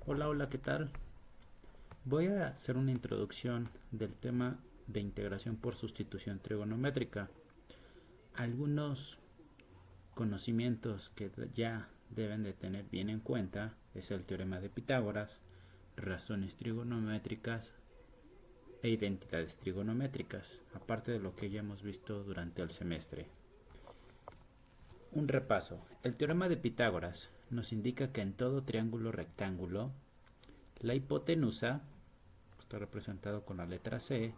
Hola, hola, ¿qué tal? Voy a hacer una introducción del tema de integración por sustitución trigonométrica. Algunos conocimientos que ya deben de tener bien en cuenta es el teorema de Pitágoras, razones trigonométricas e identidades trigonométricas, aparte de lo que ya hemos visto durante el semestre. Un repaso. El teorema de Pitágoras nos indica que en todo triángulo rectángulo la hipotenusa, está representado con la letra C,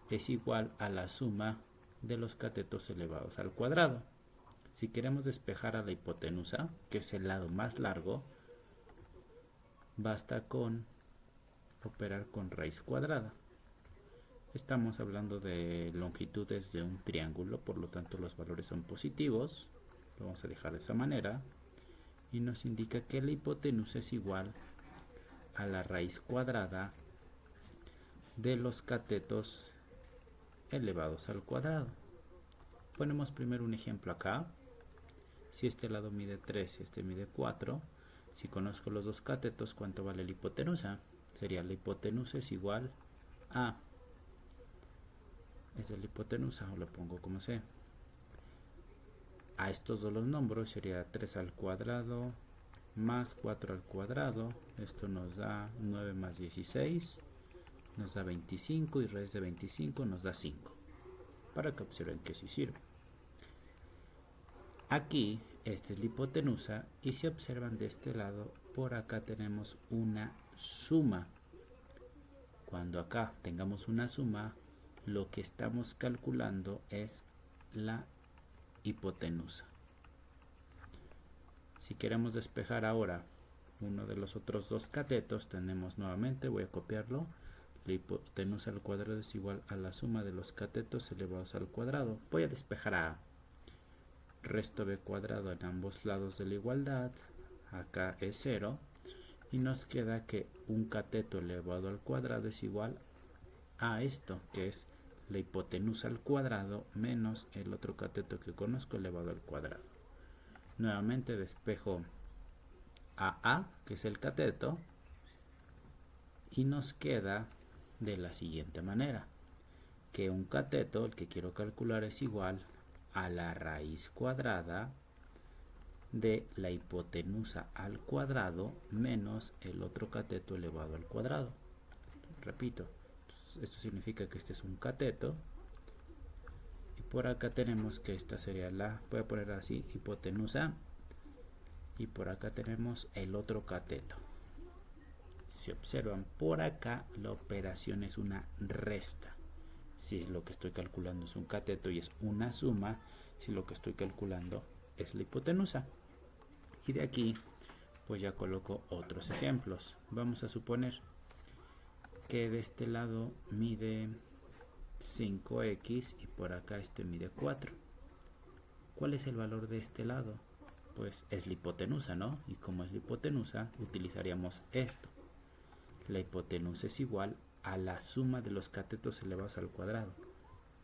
es igual a la suma de los catetos elevados al cuadrado. Si queremos despejar a la hipotenusa, que es el lado más largo, basta con operar con raíz cuadrada. Estamos hablando de longitudes de un triángulo, por lo tanto los valores son positivos. Lo vamos a dejar de esa manera. Y nos indica que la hipotenusa es igual a la raíz cuadrada de los catetos elevados al cuadrado. Ponemos primero un ejemplo acá. Si este lado mide 3 y este mide 4, si conozco los dos catetos, ¿cuánto vale la hipotenusa? Sería la hipotenusa es igual a, es de la hipotenusa, o lo pongo como sé. A estos dos los nombro, sería 3 al cuadrado más 4 al cuadrado. Esto nos da 9 más 16, nos da 25, y raíz de 25 nos da 5. Para que observen que sí sirve. Aquí, esta es la hipotenusa, y si observan de este lado, por acá tenemos una suma. Cuando acá tengamos una suma, lo que estamos calculando es la hipotenusa. Si queremos despejar ahora uno de los otros dos catetos, tenemos nuevamente, voy a copiarlo, la hipotenusa al cuadrado es igual a la suma de los catetos elevados al cuadrado. Voy a despejar a resto b cuadrado en ambos lados de la igualdad, acá es 0, y nos queda que un cateto elevado al cuadrado es igual a esto, que es la hipotenusa al cuadrado menos el otro cateto que conozco elevado al cuadrado. Nuevamente despejo a, que es el cateto, y nos queda de la siguiente manera, que un cateto, el que quiero calcular, es igual a la raíz cuadrada de la hipotenusa al cuadrado menos el otro cateto elevado al cuadrado. Repito, esto significa que este es un cateto, y por acá tenemos que esta sería la, voy a poner así, hipotenusa, y por acá tenemos el otro cateto. Si observan por acá, la operación es una resta. Si lo que estoy calculando es un cateto y es una suma, si lo que estoy calculando es la hipotenusa. Y de aquí pues ya coloco otros ejemplos. Vamos a suponer que de este lado mide 5x y por acá este mide 4. ¿Cuál es el valor de este lado? Pues es la hipotenusa, ¿no? Y como es la hipotenusa, utilizaríamos esto. La hipotenusa es igual a la suma de los catetos elevados al cuadrado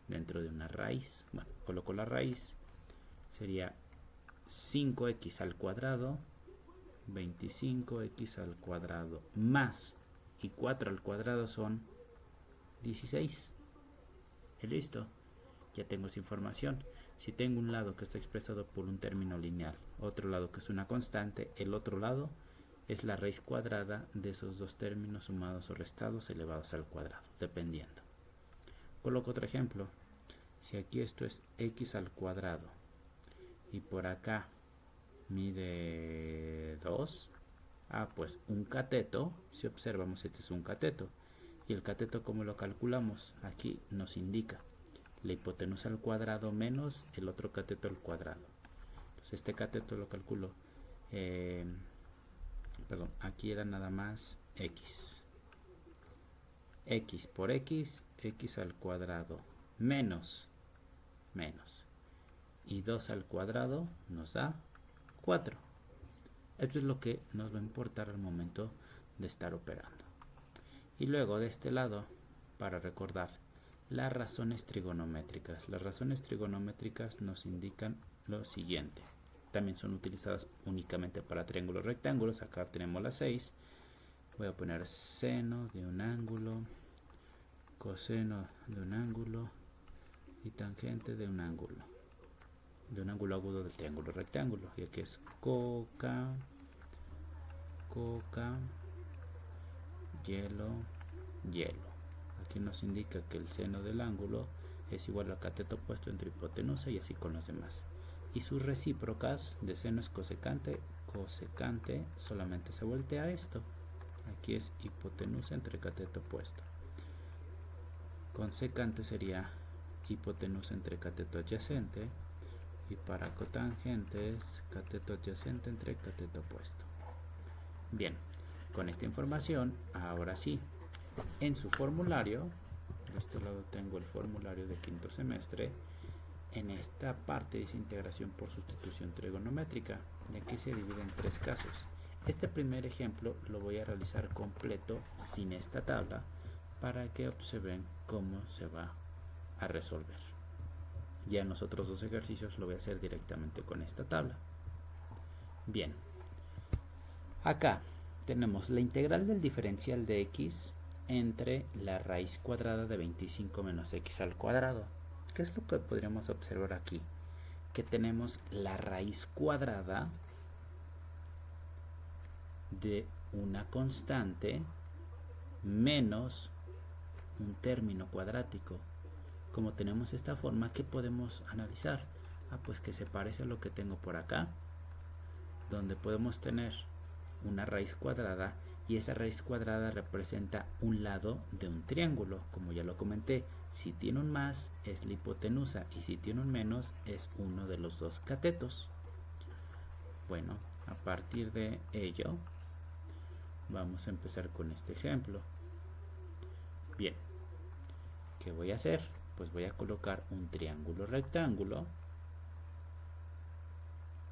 dentro de una raíz. Bueno, coloco la raíz, sería 5x al cuadrado, 25x al cuadrado más, y 4 al cuadrado son 16. Y listo, ya tengo esa información. Si tengo un lado que está expresado por un término lineal, otro lado que es una constante, el otro lado es la raíz cuadrada de esos dos términos sumados o restados elevados al cuadrado, dependiendo. Coloco otro ejemplo. Si aquí esto es x al cuadrado y por acá mide 2, pues un cateto, si observamos, este es un cateto. Y el cateto, ¿cómo lo calculamos? Aquí nos indica la hipotenusa al cuadrado menos el otro cateto al cuadrado. Entonces este cateto lo calculo, aquí era nada más x. X por x, x al cuadrado menos, y 2 al cuadrado nos da 4. Esto es lo que nos va a importar al momento de estar operando. Y luego de este lado, para recordar, las razones trigonométricas. Las razones trigonométricas nos indican lo siguiente. También son utilizadas únicamente para triángulos rectángulos. Acá tenemos las 6. Voy a poner seno de un ángulo, coseno de un ángulo y tangente de un ángulo agudo del triángulo rectángulo. Y aquí es coca, hielo, hielo. Aquí nos indica que el seno del ángulo es igual al cateto opuesto entre hipotenusa y así con los demás. Y sus recíprocas de seno es cosecante, cosecante solamente se voltea esto. Aquí es hipotenusa entre cateto opuesto. Consecante sería hipotenusa entre cateto adyacente. Y para cotangente es cateto adyacente entre cateto opuesto. Bien, con esta información, ahora sí, en su formulario, de este lado tengo el formulario de quinto semestre, en esta parte dice integración por sustitución trigonométrica, y aquí se divide en 3 casos. Este primer ejemplo lo voy a realizar completo sin esta tabla para que observen cómo se va a resolver. Ya en los otros 2 ejercicios lo voy a hacer directamente con esta tabla. Bien, acá tenemos la integral del diferencial de x entre la raíz cuadrada de 25 menos x al cuadrado. ¿Qué es lo que podríamos observar aquí? Que tenemos la raíz cuadrada de una constante menos un término cuadrático. Como tenemos esta forma, ¿qué podemos analizar? Pues que se parece a lo que tengo por acá, donde podemos tener una raíz cuadrada y esa raíz cuadrada representa un lado de un triángulo. Como ya lo comenté, si tiene un más es la hipotenusa y si tiene un menos es uno de los 2 catetos. Bueno, a partir de ello vamos a empezar con este ejemplo. Bien, ¿qué voy a hacer? Pues voy a colocar un triángulo rectángulo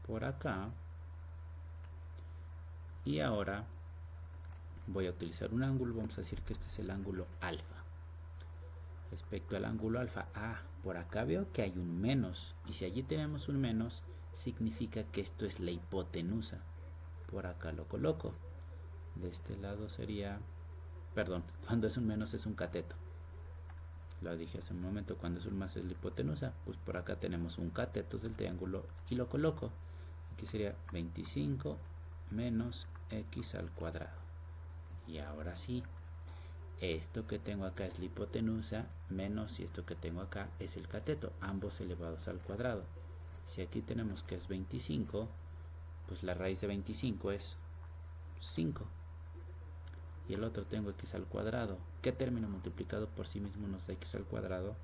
por acá y ahora voy a utilizar un ángulo. Vamos a decir que este es el ángulo alfa. Respecto al ángulo alfa, por acá veo que hay un menos, y si allí tenemos un menos significa que esto es la hipotenusa. Por acá lo coloco. De este lado sería, perdón, cuando es un menos es un cateto. Lo dije hace un momento, cuando es un más es la hipotenusa. Pues por acá tenemos un cateto del triángulo y lo coloco. Aquí sería 25 menos x al cuadrado. Y ahora sí, esto que tengo acá es la hipotenusa menos, y esto que tengo acá es el cateto, ambos elevados al cuadrado. Si aquí tenemos que es 25, pues la raíz de 25 es 5. Y el otro tengo x al cuadrado. ¿Qué término multiplicado por sí mismo nos da x al cuadrado?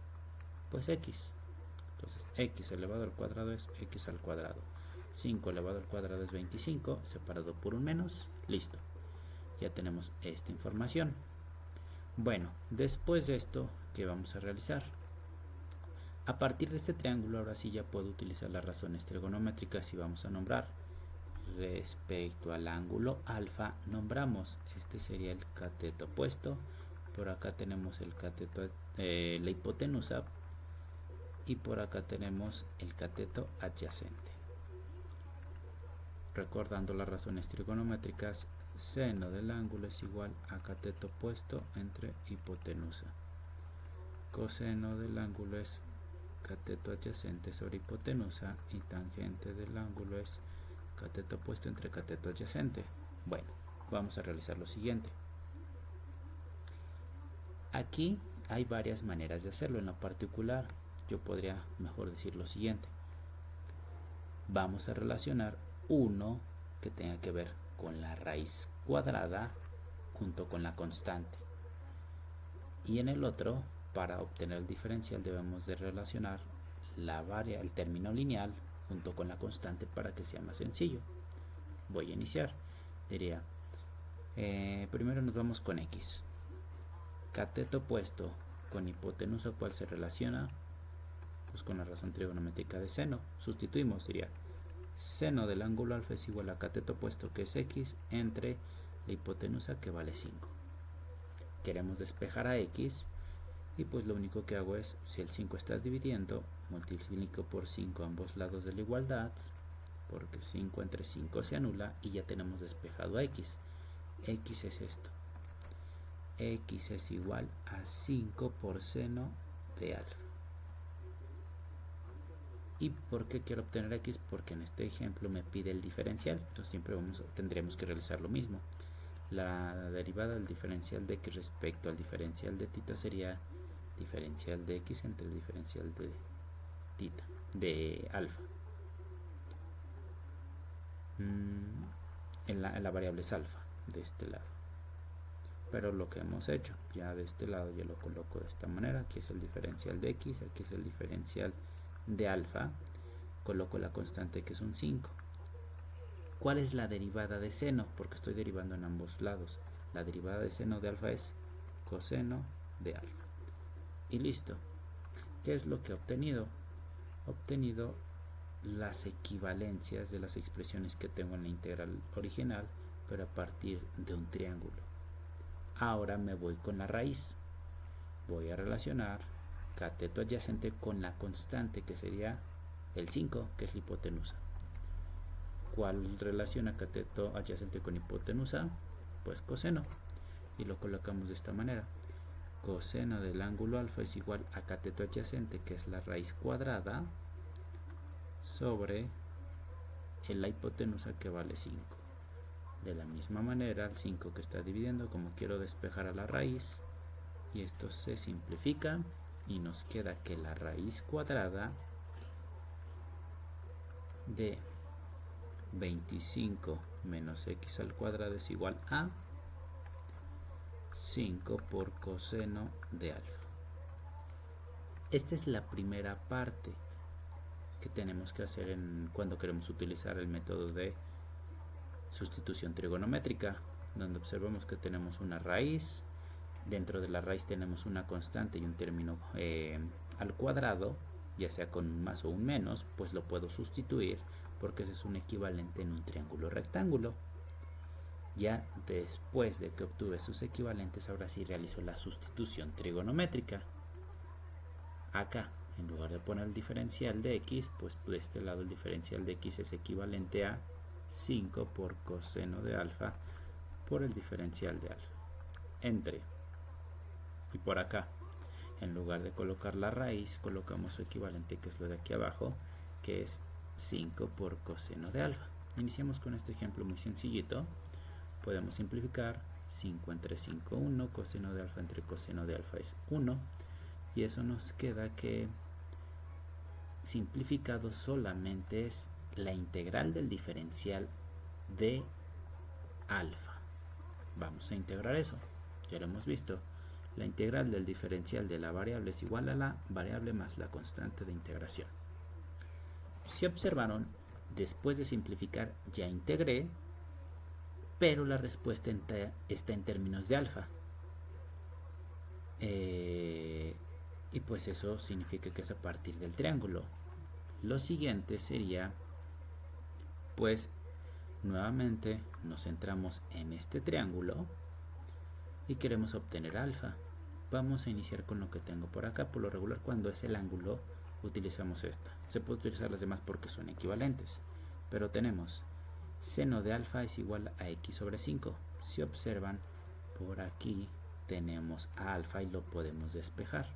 Pues x. Entonces x elevado al cuadrado es x al cuadrado. 5 elevado al cuadrado es 25, separado por un menos. Listo. Ya tenemos esta información. Bueno, después de esto, ¿qué vamos a realizar? A partir de este triángulo, ahora sí ya puedo utilizar las razones trigonométricas y vamos a nombrar. Respecto al ángulo alfa, nombramos, este sería el cateto opuesto, por acá tenemos el cateto, la hipotenusa, y por acá tenemos el cateto adyacente. Recordando las razones trigonométricas, seno del ángulo es igual a cateto opuesto entre hipotenusa. Coseno del ángulo es cateto adyacente sobre hipotenusa y tangente del ángulo es cateto opuesto entre cateto adyacente. Bueno, vamos a realizar lo siguiente. Aquí hay varias maneras de hacerlo. En lo particular, yo podría mejor decir lo siguiente. Vamos a relacionar uno que tenga que ver con la raíz cuadrada junto con la constante. Y en el otro, para obtener el diferencial, debemos de relacionar el término lineal junto con la constante para que sea más sencillo. Voy a iniciar. Diría, primero nos vamos con x. Cateto opuesto con hipotenusa, ¿cuál se relaciona? Pues con la razón trigonométrica de seno. Sustituimos, diría, seno del ángulo alfa es igual a cateto opuesto, que es x, entre la hipotenusa, que vale 5. Queremos despejar a x, y pues lo único que hago es, si el 5 está dividiendo, multiplico por 5 ambos lados de la igualdad, porque 5 entre 5 se anula y ya tenemos despejado a x. X es esto. X es igual a 5 por seno de alfa. ¿Y por qué quiero obtener X? Porque en este ejemplo me pide el diferencial. Entonces siempre tendremos que realizar lo mismo. La derivada del diferencial de X respecto al diferencial de θ sería diferencial de X entre el diferencial de θ, de alfa. La variable es alfa de este lado. Pero lo que hemos hecho, ya de este lado yo lo coloco de esta manera. Aquí es el diferencial de X, aquí es el diferencial de alfa. Coloco la constante que es un 5. ¿Cuál es la derivada de seno? Porque estoy derivando en ambos lados. La derivada de seno de alfa es coseno de alfa. Y listo. ¿Qué es lo que he obtenido? He obtenido las equivalencias de las expresiones que tengo en la integral original, pero a partir de un triángulo. Ahora me voy con la raíz. Voy a relacionar cateto adyacente con la constante, que sería el 5, que es la hipotenusa. ¿Cuál relaciona cateto adyacente con hipotenusa? Pues coseno. Y lo colocamos de esta manera. Coseno del ángulo alfa es igual a cateto adyacente, que es la raíz cuadrada, sobre la hipotenusa, que vale 5. De la misma manera, el 5 que está dividiendo, como quiero despejar a la raíz, y esto se simplifica y nos queda que la raíz cuadrada de 25 menos x al cuadrado es igual a 5 por coseno de alfa. Esta es la primera parte que tenemos que hacer cuando queremos utilizar el método de sustitución trigonométrica, donde observamos que tenemos una raíz. Dentro de la raíz tenemos una constante y un término al cuadrado, ya sea con un más o un menos, pues lo puedo sustituir porque ese es un equivalente en un triángulo rectángulo. Ya después de que obtuve sus equivalentes, ahora sí realizo la sustitución trigonométrica. Acá, en lugar de poner el diferencial de X, pues de este lado el diferencial de X es equivalente a 5 por coseno de alfa por el diferencial de alfa entre. Y por acá, en lugar de colocar la raíz, colocamos su equivalente, que es lo de aquí abajo, que es 5 por coseno de alfa. Iniciamos con este ejemplo muy sencillito. Podemos simplificar. 5 entre 5, 1. Coseno de alfa entre coseno de alfa es 1. Y eso nos queda que simplificado solamente es la integral del diferencial de alfa. Vamos a integrar eso. Ya lo hemos visto. La integral del diferencial de la variable es igual a la variable más la constante de integración. Si observaron, después de simplificar ya integré, pero la respuesta está en términos de alfa. Y pues eso significa que es a partir del triángulo. Lo siguiente sería, pues nuevamente nos centramos en este triángulo y queremos obtener alfa. Vamos a iniciar con lo que tengo por acá. Por lo regular, cuando es el ángulo, utilizamos esta. Se puede utilizar las demás porque son equivalentes. Pero tenemos seno de alfa es igual a x sobre 5. Si observan, por aquí tenemos a alfa y lo podemos despejar.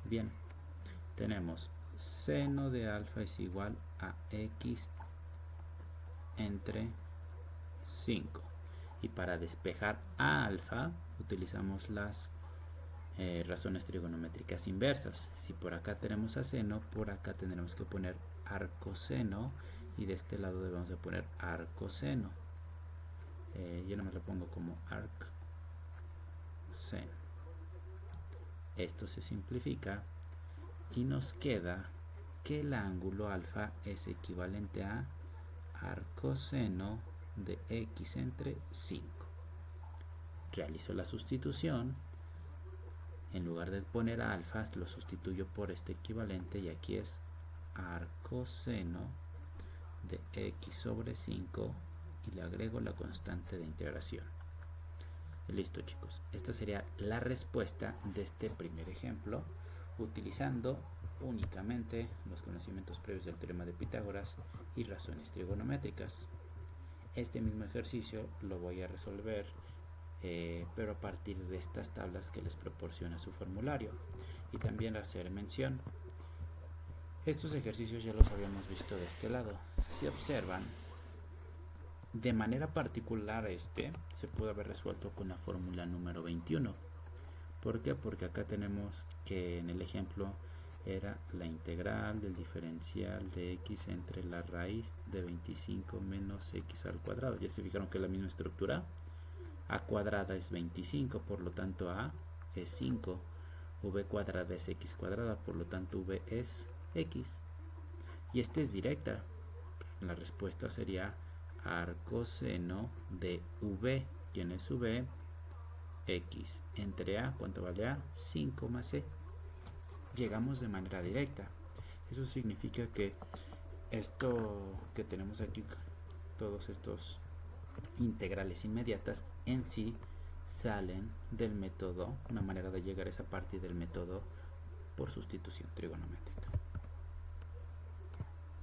Bien, tenemos seno de alfa es igual a x entre 5. Y para despejar a alfa utilizamos las razones trigonométricas inversas. Si por acá tenemos a seno, por acá tendremos que poner arcoseno y de este lado debemos de poner arcoseno. Yo nomás lo pongo como arcseno. Esto se simplifica y nos queda que el ángulo alfa es equivalente a arcoseno de x entre 5. Realizo la sustitución. En lugar de poner a alfa, lo sustituyo por este equivalente y aquí es arcoseno de x sobre 5 y le agrego la constante de integración. Y listo, chicos. Esta sería la respuesta de este primer ejemplo, utilizando únicamente los conocimientos previos del teorema de Pitágoras y razones trigonométricas. Este mismo ejercicio lo voy a resolver, pero a partir de estas tablas que les proporciona su formulario. Y también hacer mención, estos ejercicios ya los habíamos visto de este lado. Si observan, de manera particular se pudo haber resuelto con la fórmula número 21. ¿Por qué? Porque acá tenemos que en el ejemplo era la integral del diferencial de x entre la raíz de 25 menos x al cuadrado. Ya se fijaron que es la misma estructura. A cuadrada es 25, por lo tanto a es 5. V cuadrada es x cuadrada, por lo tanto v es x. Y esta es directa. La respuesta sería arcoseno de v. ¿Quién es v? X. Entre a, ¿cuánto vale a? 5 más e. Llegamos de manera directa. Eso significa que esto que tenemos aquí, todos estos integrales inmediatas, en sí salen del método, una manera de llegar a esa parte del método por sustitución trigonométrica.